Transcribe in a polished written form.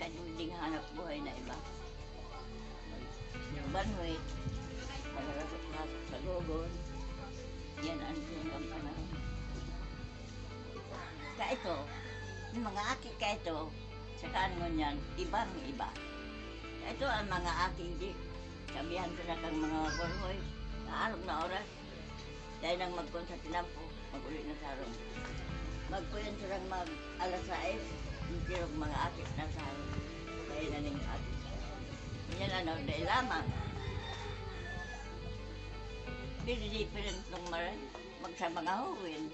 kanyang ding hanap buhay na iba. Yung banwit, malarasok-lasok sa gogon, yan ang hanggang panahon. Kaya ito, yung mga aki ka ito, sa kanon yan, ibang-iba. Kaya ito ang mga aking di, sabihan ko na kang mga borhoy, naarong na oras, dahil nang magkon sa tinampo, mag-ulit na sarong. Magkuyan silang mag-alas 6, yung mga akit na sarong. Kaya na ning akit. Yan ano, dahil lamang. Hindi pa rin itong magsa mga huwin.